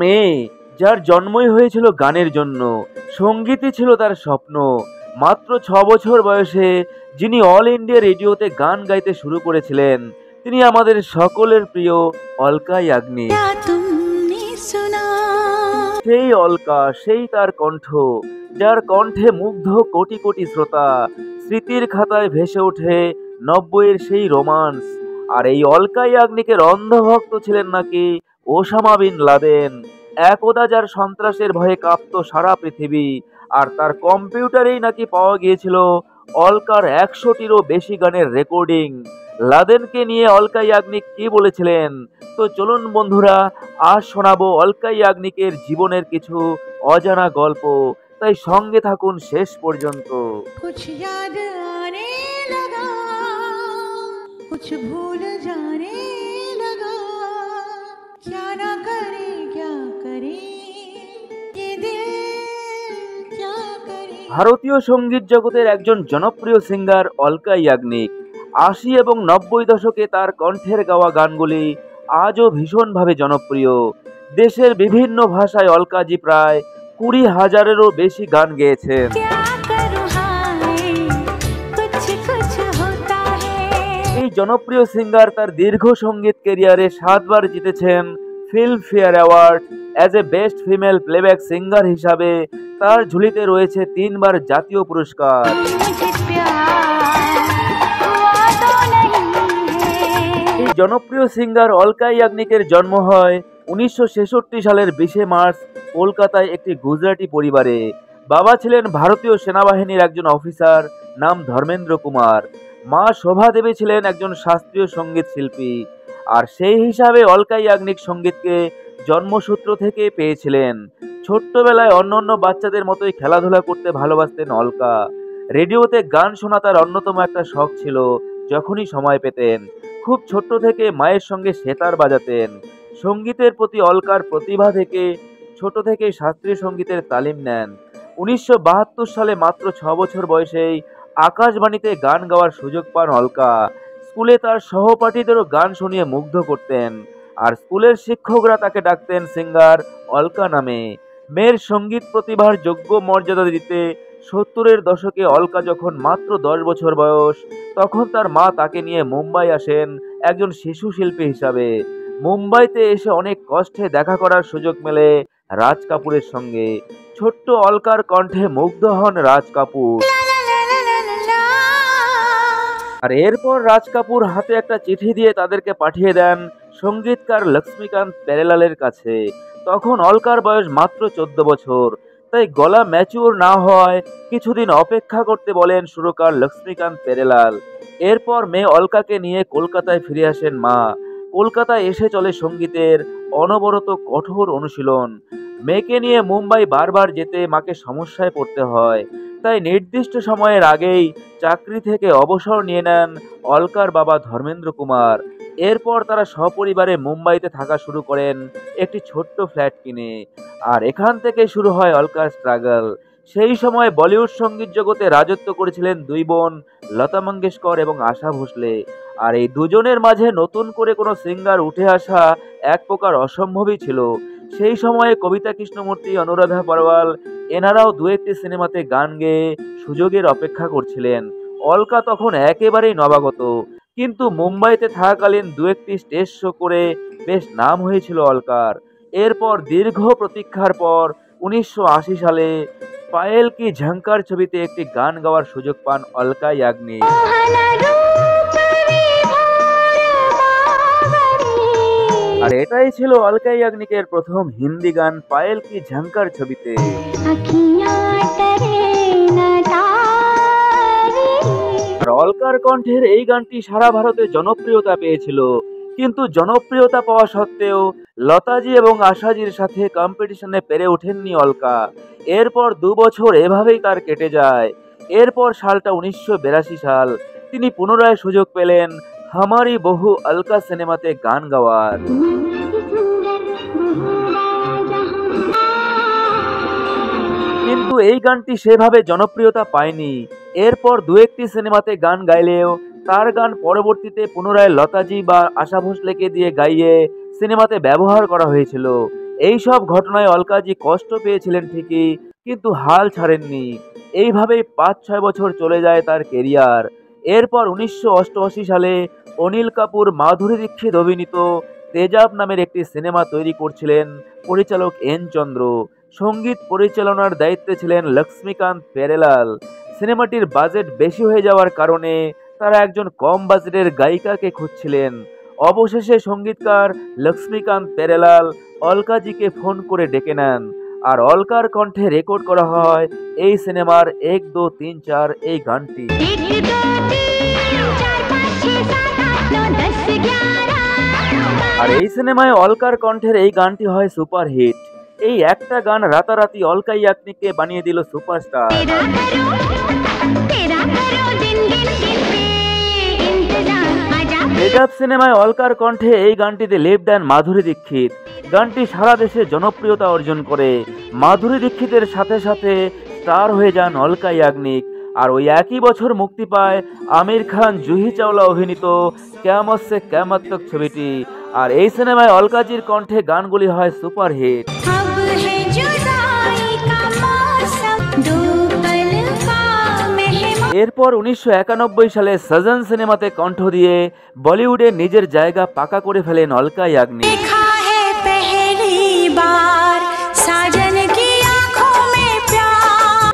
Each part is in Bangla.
মেয়ে যার জন্মই হয়েছিল গানের জন্য, সঙ্গীতই ছিল তার স্বপ্ন। মাত্র 6 বছর বয়সে যিনি অল ইন্ডিয়া রেডিওতে গান গাইতে শুরু করেছিলেন, তিনি আমাদের সকলের প্রিয় অলকা ইয়াগনিক। সেই অলকা, সেই তার কণ্ঠ, যার কণ্ঠে মুগ্ধ কোটি কোটি শ্রোতা। স্মৃতির খাতায় ভেসে ওঠে 90-এর সেই রোমান্স। আর এই অলকা ইয়াগনিকের অন্ধভক্ত ছিলেন নাকি ওসামা বিন লাদেন, একদা যার সন্ত্রাসের ভয়ে কাঁপত সারা পৃথিবী। আর তার কম্পিউটারেই নাকি পাওয়া গিয়েছিল অলকার 100টিরও বেশি গানের রেকর্ডিং। লাদেনকে নিয়ে অলকা ইয়াগনিক কি বলেছিলেন, তো চলুন বন্ধুরা, আজ শোনাবো অলকা ইয়াগনিকের জীবনের কিছু অজানা গল্প। তাই সঙ্গে থাকুন শেষ পর্যন্ত। कुछ याद आने लगा, कुछ भूल जाने लगा, क्या ना करे क्या करे ये दिल क्या करे। ভারতীয় সঙ্গীত জগতের একজন জনপ্রিয় সিঙ্গার অলকা ইয়াগনিক। 80 এবং 90 দশকে তার কণ্ঠের গাওয়া গানগুলি আজও ভীষণভাবে জনপ্রিয়। দেশের বিভিন্ন ভাষায় অলকাজি প্রায় 20,000-এরও বেশি গান গেয়েছেন। এই জনপ্রিয় সিঙ্গার তার দীর্ঘ সঙ্গীত ক্যারিয়ারে 7 বার জিতেছেন Filmfare award. As a best female playback singer হিসাবে তার ঝুলিতে রয়েছে 3 বার জাতীয় পুরস্কার। এই জনপ্রিয় সিঙ্গার অলকা ইয়াগনিকের জন্ম হয় 1966 সালের 20 মার্চ কলকাতায় একটি গুজরাটি পরিবারে। বাবা ছিলেন ভারতীয় সেনাবাহিনীর একজন অফিসার, নাম ধর্মেন্দ্র কুমার। মা শোভা দেবী ছিলেন একজন শাস্ত্রীয় সঙ্গীত শিল্পী। আর সেই হিসাবে অলকা ইয়াগনিক সঙ্গীতকে জন্মসূত্র থেকে পেয়েছিলেন। ছোট্টবেলায় অন্যান্য বাচ্চাদের মতোই খেলাধুলা করতে ভালোবাসতেন অলকা। রেডিওতে গান শোনা তার অন্যতম একটা শখ ছিল। যখনই সময় পেতেন খুব ছোট্ট থেকে মায়ের সঙ্গে সেতার বাজাতেন। সঙ্গীতের প্রতি অলকার প্রতিভা থেকে ছোট থেকেই শাস্ত্রীয় সঙ্গীতের তালিম নেন। 1972 সালে মাত্র 6 বছর বয়সেই আকাশবাণীতে গান গাওয়ার সুযোগ পান অলকা। স্কুলে তার সহপাঠীদেরও গান শুনিয়ে মুগ্ধ করতেন। আর স্কুলের শিক্ষকরা তাকে ডাকতেন সিঙ্গার অলকা নামে। মেয়ের সঙ্গীত প্রতিভার যোগ্য মর্যাদা দিতে 70-এর দশকে অলকা যখন মাত্র 10 বছর বয়স, তখন তার মা তাকে নিয়ে মুম্বাই আসেন একজন শিশু শিল্পী হিসাবে। মুম্বাইতে এসে অনেক কষ্টে দেখা করার সুযোগ মেলে রাজ কাপুরের সঙ্গে। ছোট্ট অলকার কণ্ঠে মুগ্ধ হন রাজ কাপুর। আর এরপর রাজ কাপুর হাতে একটা চিঠি দিয়ে তাদেরকে পাঠিয়ে দেন সঙ্গীতকার লক্ষ্মীকান্ত প্যারেলালের কাছে। তখন অলকার বয়স মাত্র 14 বছর, তাই গলা ম্যাচিওর না হয় কিছুদিন অপেক্ষা করতে বলেন সুরকার লক্ষ্মীকান্ত প্যারেলাল। এরপর মেয়ে অলকাকে নিয়ে কলকাতায় ফিরে আসেন মা। কলকাতায় এসে চলে সঙ্গীতের অনবরত কঠোর অনুশীলন। মেয়েকে নিয়ে মুম্বাই বারবার যেতে মাকে সমস্যায় পড়তে হয়। তাই নির্দিষ্ট সময়ের আগেই চাকরি থেকে অবসর নিয়ে নেন অলকার বাবা ধর্মেন্দ্র কুমার। এরপর তারা সপরিবারে মুম্বাইতে থাকা শুরু করেন একটি ছোট্ট ফ্ল্যাট কিনে। আর এখান থেকে শুরু হয় অলকার স্ট্রাগল। সেই সময় বলিউড সঙ্গীত জগতে রাজত্ব করেছিলেন 2 বোন লতা মঙ্গেশকর এবং আশা ভোসলে। আর এই দুজনের মাঝে নতুন করে কোনো সিঙ্গার উঠে আসা এক প্রকার অসম্ভবই ছিল। সেই সময়ে কবিতা কৃষ্ণমূর্তি, অনুরাধা পরওয়াল এনারাও 2-1টি সিনেমাতে গান গেয়ে সুযোগের অপেক্ষা করছিলেন। অলকা তখন একেবারেই নবাগত, কিন্তু মুম্বাইতে থাকাকালীন 2-1টি স্টেজ শো করে বেশ নাম হয়েছিল অলকার। এরপর দীর্ঘ প্রতীক্ষার পর 1980 সালে পায়েল কি ঝঙ্কার ছবিতে একটি গান গাওয়ার সুযোগ পান অলকা ইয়াগনিক। আর এটাই ছিল অলকা ইয়াগনিকের প্রথম হিন্দি গান পায়েল কি ঝঙ্কার ছবিতে। আর অলকার কণ্ঠের এই গানটি সারা ভারতে জনপ্রিয়তা পেয়েছিল। কিন্তু জনপ্রিয়তা পাওয়া সত্ত্বেও লতাজি এবং আশাজির সাথে কম্পিটিশনে পেরে ওঠেননি অলকা। এরপর 2 বছর এভাবেই তার কেটে যায়। এরপর সালটা 1982 সাল, তিনি পুনরায় সুযোগ পেলেন হামারি বহু অলকা সিনেমাতে গান গাওয়ার। কিন্তু এই গানটি সেভাবে জনপ্রিয়তা পায়নি। এরপর 2-1টি সিনেমাতে গান গাইলেও তার গান পরবর্তীতে পুনরায় লতাজি বা আশা ভোসলেকে দিয়ে গাইয়ে সিনেমাতে ব্যবহার করা হয়েছিল। এই সব ঘটনায় অলকাজি কষ্ট পেয়েছিলেন ঠিকই, কিন্তু হাল ছাড়েননি। এইভাবেই ৫-৬ বছর চলে যায় তার কেরিয়ার। এরপর ১৯৮৮ সালে অনিল কাপুর মাধুরী দীক্ষিত অভিনীত তেজাব নামের একটি সিনেমা তৈরি করছিলেন পরিচালক এন চন্দ্র। সঙ্গীত পরিচালনার দায়িত্বে ছিলেন লক্ষ্মীকান্ত প্যারেলাল। সিনেমাটির বাজেট বেশি হয়ে যাওয়ার কারণে তারা একজন কম বাজেটের গায়িকাকে খুঁজছিলেন। অবশেষে সঙ্গীতকার লক্ষ্মীকান্ত প্যারেলাল অলকাজিকে ফোন করে ডেকে নেন, আর অলকার কণ্ঠে রেকর্ড করা হয় এই সিনেমার ১, ২, ৩, ৪ এই গানটি। আর এই সিনেমায় অলকার কণ্ঠের এই গানটি হয় সুপারহিট। এই একটা গান রাতারাতি অলকা ইয়াগনিককে বানিয়ে দিল সুপারস্টার। তেজাব সিনেমায় অলকার কণ্ঠে এই গানটিতে লেপ দেন মাধুরী দীক্ষিত। গানটি সারা দেশে জনপ্রিয়তা অর্জন করে। মাধুরী দীক্ষিতের সাথে সাথে স্টার হয়ে যান অলকা ইয়াগনিক। আর ওই একই বছর মুক্তি পায় আমির খান জুহি চাওলা অভিনীত কিয়ামত সে কিয়ামত তক ছবিটি। আর এই সিনেমায় অলকাজির কণ্ঠে গানগুলি হয় সুপারহিট। এরপর ১৯৯১ সালে সজন সিনেমাতে কণ্ঠ দিয়ে বলিউডে নিজের জায়গা পাকা করে ফেলেন অলকা ইয়াগনিক।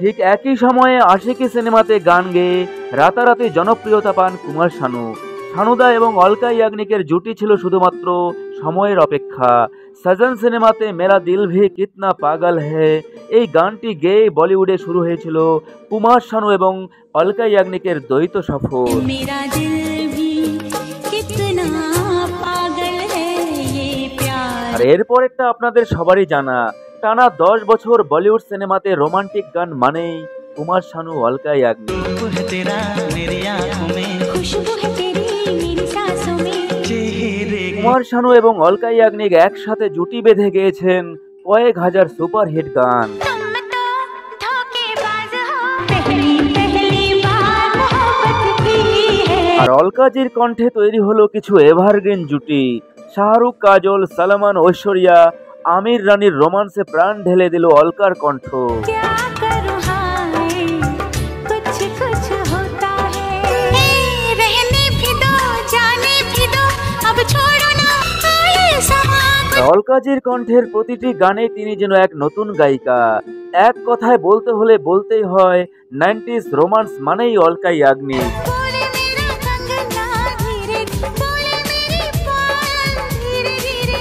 ঠিক একই সময়ে আশিকি সিনেমাতে গান গেয়ে রাতারাতি জনপ্রিয়তা পান কুমার শানু। শানুদা এবং অলকা ইয়াগনিকের জুটি ছিল শুধুমাত্র সময়ের অপেক্ষা। সজন সিনেমাতে মেরা দিল ভি কিতনা পাগল হ্যায় এই গানটি গেয়ে বলিউডে শুরু হয়েছিল কুমার শানু এবং অলকা ইয়াগনিকের দ্বৈত সফর। আর এরপরেরটা আপনাদের সবারই জানা, টানা ১০ বছর বলিউড সিনেমাতে রোমান্টিক গান মানেই কুমার শানু, অলকা ইয়াগনিক। কুমার শানু এবং অলকা ইয়াগনিক একসাথে জুটি বেঁধে গেয়েছেন কয়েক হাজার সুপারহিট গান। আর অলকাজির কণ্ঠে তৈরি হলো কিছু এভারগ্রিন জুটি। শাহরুখ, কাজল, সালমান, ঐশ্বরিয়া, আমির রানীর রোমান্সে প্রাণ ঢেলে দিল অলকার কণ্ঠ। অলকাজির কণ্ঠের প্রতিটি গানে তিনি যেন এক নতুন গায়িকা। এক কথায় বলতে হলে বলতেই হয় 90s রোমান্স মানেই অলকা ইয়াগনিক।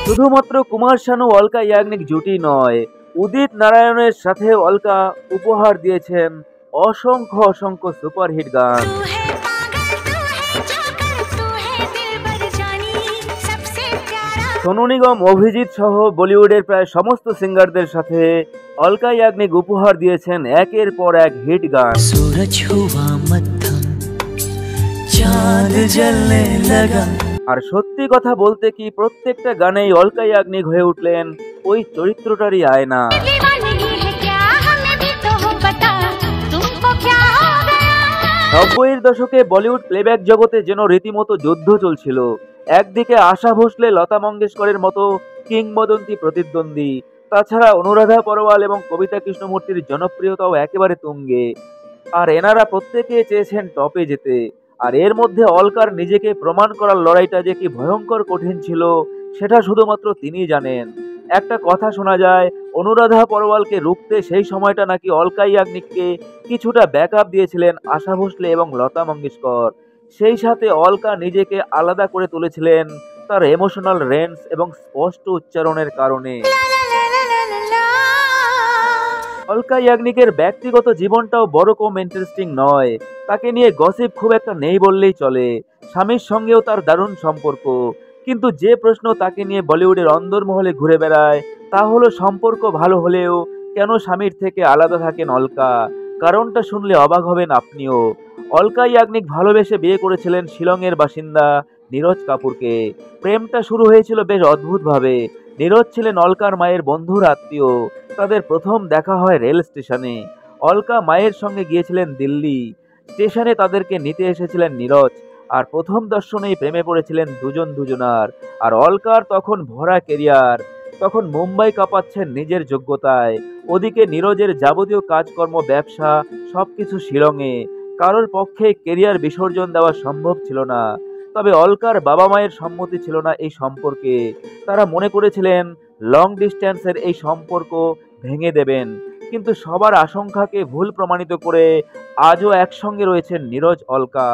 শুধুমাত্র কুমার শানু অলকা ইয়াগনিক জুটি নয়, উদিত নারায়ণের সাথে অলকা উপহার দিয়েছেন অসংখ্য অসংখ্য সুপারহিট গান। সোনু নিগম, অভিজিৎ সহ বলিউডের প্রায় সমস্ত সিঙ্গারদের সাথে অলকা ইয়াগনিক উপহার দিয়েছেন একের পর এক হিট গান। আর সত্যি কথা বলতে কি, প্রত্যেকটা গানেই অলকা ইয়াগনিক হয়ে উঠলেন ওই চরিত্রটারই আয়না। 90-এর দশকে বলিউড প্লেব্যাক জগতে যেন রীতিমতো যুদ্ধ চলছিল। একদিকে আশা ভোসলে, লতা মঙ্গেশকরের মতো কিংবদন্তি প্রতিদ্বন্দ্বী, তাছাড়া অনুরাধা পরওয়াল এবং কবিতা কৃষ্ণমূর্তির জনপ্রিয়তাও একেবারে তুঙ্গে। আর এনারা প্রত্যেকে চেয়েছেন টপে যেতে। আর এর মধ্যে অলকার নিজেকে প্রমাণ করার লড়াইটা যে কি ভয়ঙ্কর কঠিন ছিল সেটা শুধুমাত্র তিনিই জানেন। একটা কথা শোনা যায়, অনুরাধা পরওয়ালকে রুখতে সেই সময়টা নাকি অলকা ইয়াগনিককে কিছুটা ব্যাকআপ দিয়েছিলেন আশা ভোসলে এবং লতা মঙ্গেশকর। সেই সাথে অলকা নিজেকে আলাদা করে তুলেছিলেন তার ইমোশনাল রেঞ্জ এবং স্পষ্ট উচ্চারণের কারণে। অলকা ইয়াগনিকের ব্যক্তিগত জীবনটাও বড় কম ইন্টারেস্টিং নয়। তাকে নিয়ে গসিপ খুব একটা নেই বললেই চলে। স্বামীর সঙ্গেও তার দারুণ সম্পর্ক, কিন্তু যে প্রশ্ন তাকে নিয়ে বলিউডের অন্দরমহলে ঘুরে বেড়ায় তা হলো সম্পর্ক ভালো হলেও কেন স্বামীর থেকে আলাদা থাকেন অলকা। কারণটা শুনলে অবাক হবেন আপনিও। অলকা ইয়াগনিক ভালোবেসে বিয়ে করেছিলেন শিলংয়ের বাসিন্দা নীরজ কাপুরকে। প্রেমটা শুরু হয়েছিল বেশ অদ্ভুতভাবে। নীরজ ছিলেন অলকার মায়ের বন্ধুর আত্মীয়। তাদের প্রথম দেখা হয় রেল স্টেশনে। অলকা মায়ের সঙ্গে গিয়েছিলেন দিল্লি। স্টেশনে তাদেরকে নিতে এসেছিলেন নীরজ। আর প্রথম দর্শনেই প্রেমে পড়েছিলেন দুজন দুজনার। আর অলকার তখন ভরা কেরিয়ার। তখন মুম্বাই কাঁপাচ্ছেন নিজের যোগ্যতায়। ওদিকে নীরজের যাবতীয় কাজকর্ম, ব্যবসা সবকিছু শিলংয়ে। কারোর পক্ষে কেরিয়ার বিসর্জন দেওয়া সম্ভব ছিল না। তবে অলকার বাবা মায়ের সম্মতি ছিল না এই সম্পর্কে। তারা মনে করেছিলেন লং ডিস্ট্যান্সের এই সম্পর্ক ভেঙে দেবেন। কিন্তু সবার আশঙ্কাকে ভুল প্রমাণিত করে আজও একসঙ্গে রয়েছেন নীরজ অলকা।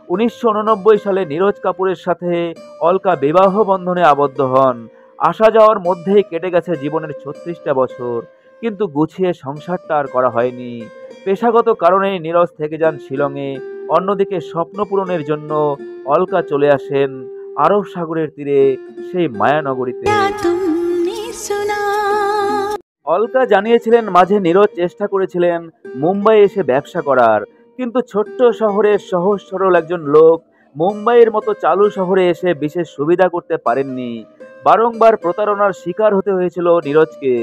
১৯৮৯ সালে নীরজ কাপুরের সাথে অলকা বিবাহ বন্ধনে আবদ্ধ হন। আসা যাওয়ার মধ্যেই কেটে গেছে জীবনের ৩৬টা বছর, কিন্তু গুছিয়ে সংসারটা আর করা হয়নি। পেশাগত কারণেই নীরজ থেকে যান শিলংয়ে। অন্যদিকে স্বপ্ন পূরণের জন্য অলকা চলে আসেন আরব সাগরের তীরে, সেই মায়ানগরীতে। क्या तुमने सुना। অলকা জানিয়েছিলেন মাঝে নীরজ চেষ্টা করেছিলেন মুম্বাই এসে ব্যবসা করার, কিন্তু ছোট্ট শহরের সহজ সরল একজন লোক মুম্বাইয়ের মতো চালু শহরে এসে বিশেষ সুবিধা করতে পারেননি। বারংবার প্রতারণার শিকার হতে হয়েছিল নীরজকে।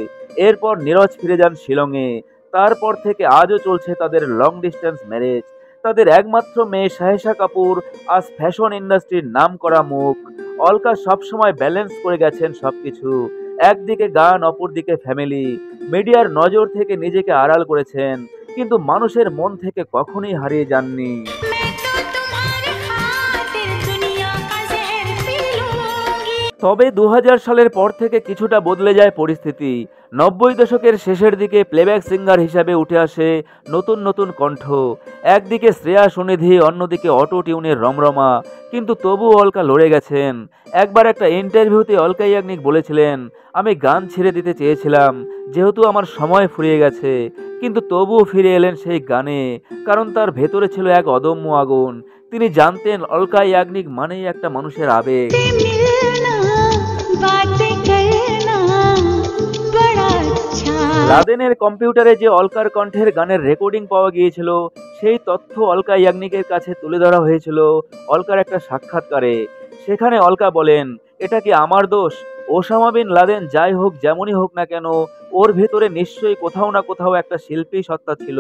এরপর নীরজ ফিরে যান শিলংয়ে। তারপর থেকে আজও চলছে তাদের লং ডিস্টেন্স ম্যারেজ। তাদের একমাত্র মেয়ে সাহেশা কাপুর আজ ফ্যাশন ইন্ডাস্ট্রির নাম করা মুখ। অলকা সবসময় ব্যালেন্স করে গেছেন সবকিছু। একদিকে গান, অপরদিকে ফ্যামিলি। মিডিয়ার নজর থেকে নিজেকে আড়াল করেছেন, কিন্তু মানুষের মন থেকে কখনোই হারিয়ে যাননি। मैं तो तुम्हारे खातिर दुनिया का जहर पी लूंगी। তবে ২০০০ সালের পর থেকে কিছুটা বদলে যায় পরিস্থিতি। ৯০ দশকের শেষের দিকে প্লেব্যাক সিঙ্গার হিসাবে উঠে আসে নতুন নতুন কণ্ঠ। একদিকে শ্রেয়া সুনিধি, অন্যদিকে অটো টিউনের রমরমা। কিন্তু তবুও অলকা লড়ে গেছেন। একবার একটা ইন্টারভিউতে অলকা ইয়াগনিক বলেছিলেন, আমি গান ছেড়ে দিতে চেয়েছিলাম যেহেতু আমার সময় ফুরিয়ে গেছে, কিন্তু তবুও ফিরে এলেন সেই গানে, কারণ তার ভেতরে ছিল এক অদম্য আগুন। তিনি জানতেন অলকা ইয়াগনিক মানেই একটা মানুষের আবেগ। मिलना बातें करना बड़ा अच्छा। লাদেনের কম্পিউটারে যে অলকার কণ্ঠের গানের রেকর্ডিং পাওয়া গিয়েছিল, সেই তথ্য অলকা ইয়াগনিকের কাছে তুলে ধরা হয়েছিল অলকার একটা সাক্ষাৎকারে। সেখানে অলকা বলেন, এটা কি আমার দোষ? ওসামা বিন লাদেন যাই হোক, যেমনই হোক না কেন, ওর ভেতরে নিশ্চয়ই কোথাও না কোথাও একটা শিল্পী সত্তা ছিল।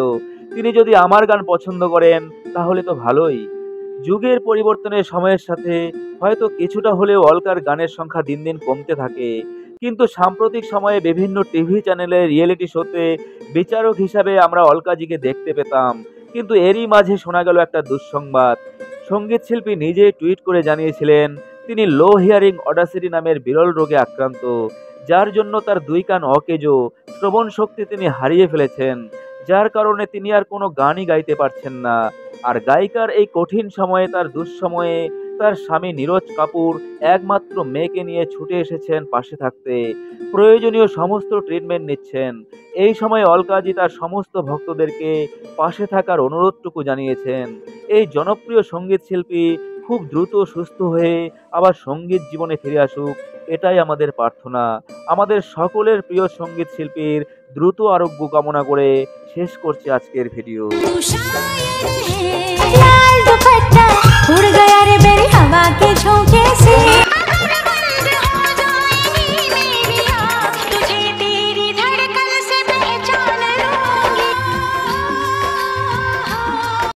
তিনি যদি আমার গান পছন্দ করেন তাহলে তো ভালোই। যুগের পরিবর্তনের সময়ের সাথে হয়তো কিছুটা হলেও অলকার গানের সংখ্যা দিন দিন কমতে থাকে, কিন্তু সাম্প্রতিক সময়ে বিভিন্ন টিভি চ্যানেলে রিয়েলিটি শোতে বিচারক হিসাবে আমরা অলকাজিকে দেখতে পেতাম। কিন্তু এরই মাঝে শোনা গেল একটা দুঃসংবাদ। সঙ্গীত শিল্পী নিজেই টুইট করে জানিয়েছিলেন তিনি লো হিয়ারিং অডাসিটি নামের বিরল রোগে আক্রান্ত, যার জন্য তার দুই কান অকেজো, শ্রবণ শক্তি তিনি হারিয়ে ফেলেছেন, যার কারণে তিনি আর কোনো গানই গাইতে পারছেন না। আর গায়িকার এই কঠিন সময়ে, তার দুঃসময়ে, তার স্বামী নীরজ কাপুর একমাত্র মেয়েকে নিয়ে ছুটে এসেছেন পাশে থাকতে। প্রয়োজনীয় সমস্ত ট্রিটমেন্ট নিচ্ছেন। এই সময় অলকাজি তার সমস্ত ভক্তদেরকে পাশে থাকার অনুরোধটুকু জানিয়েছেন। এই জনপ্রিয় সঙ্গীত শিল্পী খুব দ্রুত সুস্থ হয়ে আবার সঙ্গীত জীবনে ফিরে আসুক, এটাই আমাদের প্রার্থনা। আমাদের সকলের প্রিয় সঙ্গীত শিল্পীর দ্রুত আরোগ্য কামনা করে শেষ করছি আজকের ভিডিও। तू शायर है, लाल दुपट्टा उड़ गया